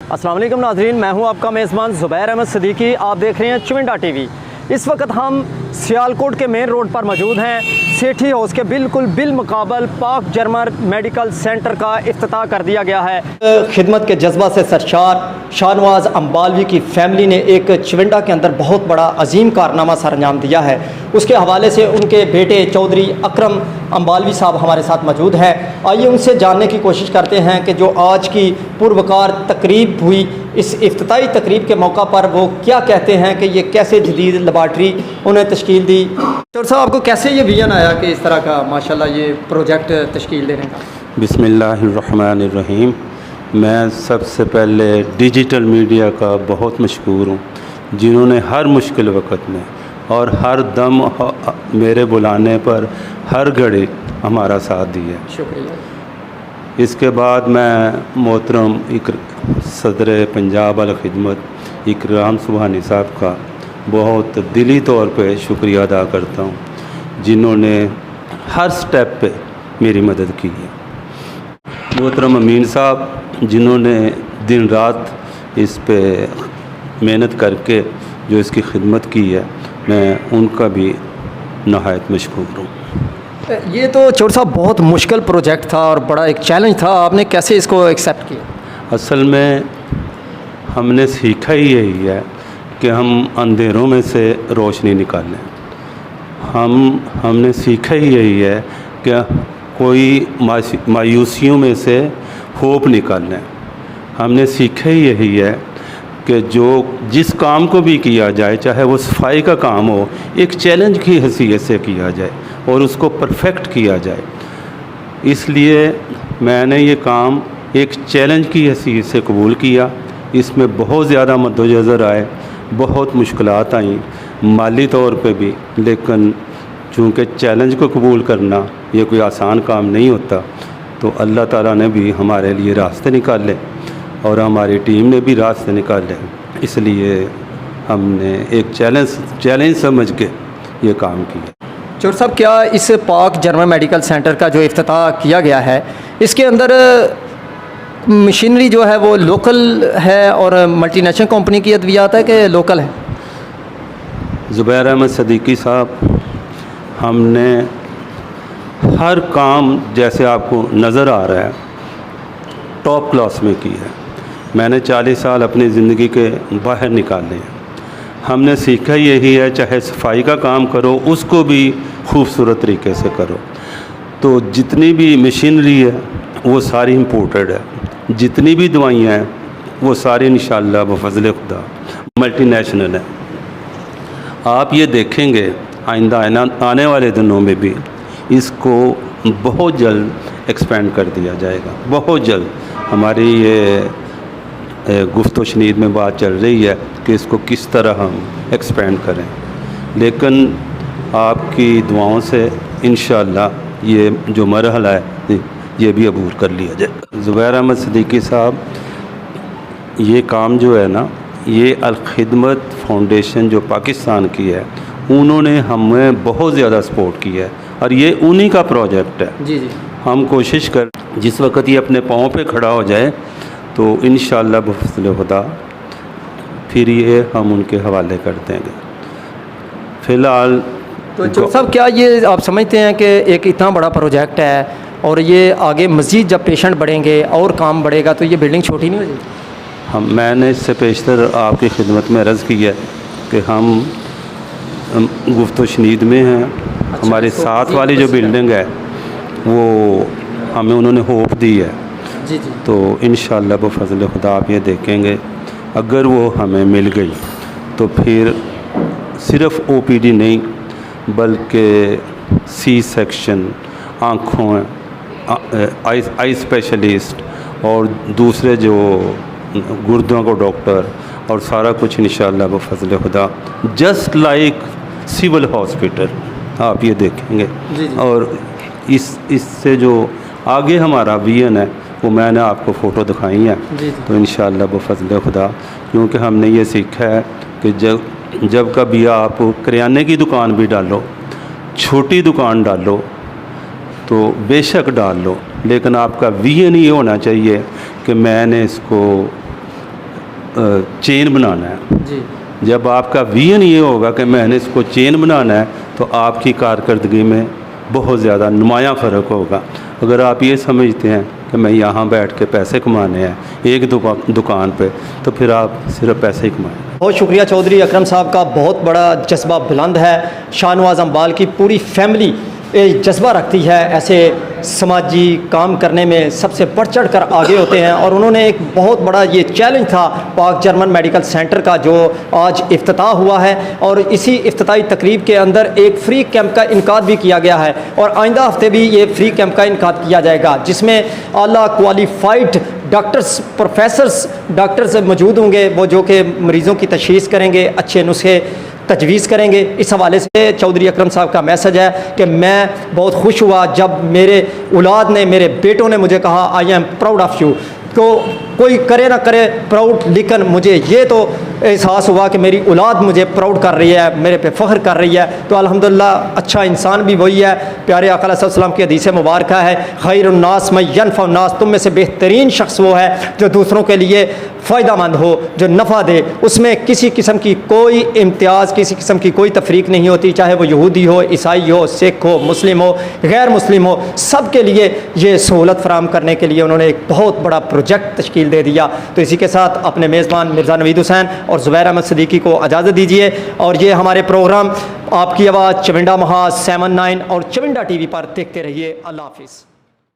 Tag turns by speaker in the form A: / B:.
A: अस्सलाम वालेकुम नाज़रीन, मैं हूं आपका मेज़बान ज़ुबैर अहमद सिद्दीकी। आप देख रहे हैं चुविंडा टीवी। इस वक्त हम सियालकोट के मेन रोड पर मौजूद हैं। सेठी हाउस के बिल्कुल बिलमुकाबल पाक जर्मन मेडिकल सेंटर का इफ्तिताह कर दिया गया है। खिदमत के जज्बा से सरशार शाहनवाज़ अम्बालवी की फ़ैमिली ने एक चुविंडा के अंदर बहुत बड़ा अजीम कारनामा सर अंजाम दिया है। उसके हवाले से उनके बेटे चौधरी अकरम अम्बालवी साहब हमारे साथ मौजूद हैं। आइए उनसे जानने की कोशिश करते हैं कि जो आज की पुरवकार तकरीब हुई, इस इफ्तिताही तकरीब के मौका पर वो क्या कहते हैं कि ये कैसे जदीद लेबार्ट्री उन्हें तश्कील दी। डॉक्टर साहब, आपको कैसे ये विजन आया कि इस तरह का माशाल्लाह ये प्रोजेक्ट तश्कील देने का?
B: बिस्मिल्लाहिर्रहमानिर्रहीम। मैं सबसे पहले डिजिटल मीडिया का बहुत मशकूर हूँ, जिन्होंने हर मुश्किल वक़्त में और हर दम मेरे बुलाने पर हर घड़ी हमारा साथ दिया।
A: शुक्रिया।
B: इसके बाद मैं मोहतरम सदर पंजाब अल खिदमत इकराम सुबहानी साहब का बहुत दिली तौर पे शुक्रिया अदा करता हूँ, जिन्होंने हर स्टेप पे मेरी मदद की है। मोहतरम अमीन साहब, जिन्होंने दिन रात इस पे मेहनत करके जो इसकी खिदमत की है, मैं उनका भी नहायत मशकूर हूँ।
A: ये तो चौधरी साहब बहुत मुश्किल प्रोजेक्ट था और बड़ा एक चैलेंज था, आपने कैसे इसको एक्सेप्ट किया?
B: असल में हमने सीखा ही यही है कि हम अंधेरों में से रोशनी निकालें। हमने सीखा ही यही है कि कोई मायूसियों में से होप निकालें। हमने सीखा ही यही है कि जिस काम को भी किया जाए, चाहे वो सफाई का काम हो, एक चैलेंज की हैसियत से किया जाए और उसको परफेक्ट किया जाए। इसलिए मैंने ये काम एक चैलेंज की हैसियत से कबूल किया। इसमें बहुत ज़्यादा मद्देनज़र आए, बहुत मुश्किलात आई माली तौर पे भी, लेकिन चूँकि चैलेंज को कबूल करना ये कोई आसान काम नहीं होता, तो अल्लाह ताला ने भी हमारे लिए रास्ते निकाले और हमारी टीम ने भी रास्ते निकाले। इसलिए हमने एक चैलेंज समझ के ये काम किया।
A: चौधरी साहब, क्या इस पाक जर्मन मेडिकल सेंटर का जो इफ्तिताह किया गया है, इसके अंदर मशीनरी जो है वो लोकल है और मल्टीनेशनल कंपनी की अद्वियात है कि लोकल है?
B: ज़ुबैर अहमद सिद्दीकी साहब, हमने हर काम जैसे आपको नज़र आ रहा है टॉप क्लास में की है। मैंने 40 साल अपनी ज़िंदगी के बाहर निकाले हैं। हमने सीखा यही है, चाहे सफाई का काम करो उसको भी खूबसूरत तरीके से करो। तो जितनी भी मशीनरी है वो सारी इम्पोर्टेड है, जितनी भी दवाइयाँ हैं वो सारी इंशाअल्लाह बफज़ल खुदा मल्टीनेशनल है। आप ये देखेंगे आइंदा आने वाले दिनों में भी इसको बहुत जल्द एक्सपेंड कर दिया जाएगा। बहुत जल्द हमारी ये गुफ्त व शनीद में बात चल रही है कि इसको किस तरह हम एक्सपेंड करें, लेकिन आपकी दुआओं से इंशाअल्लाह ये जो मरहला है ये भी अबूर कर लिया जाए। ज़ुबैर अहमद सिद्दीकी साहब, ये काम जो है ना, ये अल खिदमत फाउंडेशन जो पाकिस्तान की है, उन्होंने हमें बहुत ज़्यादा सपोर्ट किया है और ये उन्हीं का प्रोजेक्ट है।
A: जी जी।
B: हम कोशिश कर जिस वक्त ये अपने पाँव पे खड़ा हो जाए तो इंशाअल्लाह बफज़ल खुदा फिर ये हम उनके हवाले कर देंगे। फ़िलहाल
A: तो चौधरी साहब, क्या ये आप समझते हैं कि एक इतना बड़ा प्रोजेक्ट है और ये आगे मज़ीद जब पेशेंट बढ़ेंगे और काम बढ़ेगा तो ये बिल्डिंग छोटी नहीं हो जाएगी?
B: मैंने इससे पेशतर आपकी खिदमत में अर्ज़ की है कि हम गुफ्त व शनीद में हैं।
A: अच्छा,
B: हमारे
A: तो
B: साथ वाली जो बिल्डिंग है वो हमें उन्होंने होप दी है।
A: जी जी।
B: तो इंशाअल्लाह बफज़ल खुदा आप ये देखेंगे, अगर वो हमें मिल गई तो फिर सिर्फ़ ओपीडी नहीं बल्कि सी सेक्शन, आँखों, आई स्पेशलिस्ट और दूसरे जो गुर्दों को डॉक्टर और सारा कुछ इंशाअल्लाह बफज़ल खुदा जस्ट लाइक सिविल हॉस्पिटल आप ये देखेंगे।
A: जी जी।
B: और इससे जो आगे हमारा विजन है वो मैंने आपको फ़ोटो दिखाई है।
A: जी।
B: तो इंशाअल्लाह बफज़ल खुदा, क्योंकि हमने ये सीखा है कि जब कभी आप करियाने की दुकान भी डालो, छोटी दुकान डालो तो बेशक डाल लो, लेकिन आपका विजन ये होना चाहिए कि मैंने इसको चेन बनाना है।
A: जी
B: जब आपका विजन ये होगा कि मैंने इसको चेन बनाना है तो आपकी कारकर्दगी में बहुत ज़्यादा नुमायाँ फ़र्क होगा। अगर आप ये समझते हैं कि मैं यहाँ बैठ के पैसे कमाने हैं एक दुकान पे, तो फिर आप सिर्फ पैसे ही कमाएंगे।
A: बहुत शुक्रिया चौधरी अकरम साहब का, बहुत बड़ा जज्बा बुलंद है। शाहनवाज़ अम्बाल की पूरी फैमिली ये जज्बा रखती है, ऐसे समाजी काम करने में सबसे बढ़ चढ़ कर आगे होते हैं। और उन्होंने एक बहुत बड़ा ये चैलेंज था पाक जर्मन मेडिकल सेंटर का, जो आज इफ्तिताह हुआ है, और इसी इफ्तिताही तकरीब के अंदर एक फ्री कैंप का इनकाद भी किया गया है, और आइंदा हफ्ते भी ये फ्री कैंप का इनकाद किया जाएगा, जिसमें आला क्वालिफाइड डॉक्टर्स, प्रोफेसर्स डॉक्टर्स मौजूद होंगे, वो जो कि मरीज़ों की तशख़ीस करेंगे, अच्छे नुस्खे तजवीज़ करेंगे। इस हवाले से चौधरी अकरम साहब का मैसेज है कि मैं बहुत खुश हुआ जब मेरे औलाद ने, मेरे बेटों ने मुझे कहा I am proud of you. तो कोई करे ना करे प्राउड, लेकिन मुझे ये तो एहसास हुआ कि मेरी औलाद मुझे प्राउड कर रही है, मेरे पे फ़ख्र कर रही है। तो अल्हम्दुलिल्लाह अच्छा इंसान भी वही है। प्यारे आका अलैहि सल्लम की हदीस मुबारक है, खैरुन्नास मन यनफ़उन्नास, तुम में से बेहतरीन शख्स वो है जो दूसरों के लिए फ़ायदामंद हो, जो नफ़ा दे। उसमें किसी किस्म की कोई इम्तियाज़, किसी किस्म की कोई तफरीक नहीं होती, चाहे वो यहूदी हो, ईसाई हो, सिख हो, मुस्लिम हो, गैर मुस्लिम हो, सब के लिए ये सहूलत फराहम करने के लिए उन्होंने एक बहुत बड़ा प्रोजेक्ट तश्कील दे दिया। तो इसी के साथ अपने मेज़बान मिर्ज़ा नवीद हुसैन और ज़ुबैर अहमद सिद्दीकी को इजाज़त दीजिए, और ये हमारे प्रोग्राम आपकी आवाज़ चविंडा महाज 7/9 और चविंडा TV पर देखते रहिए। अल्लाह हाफ़िज़।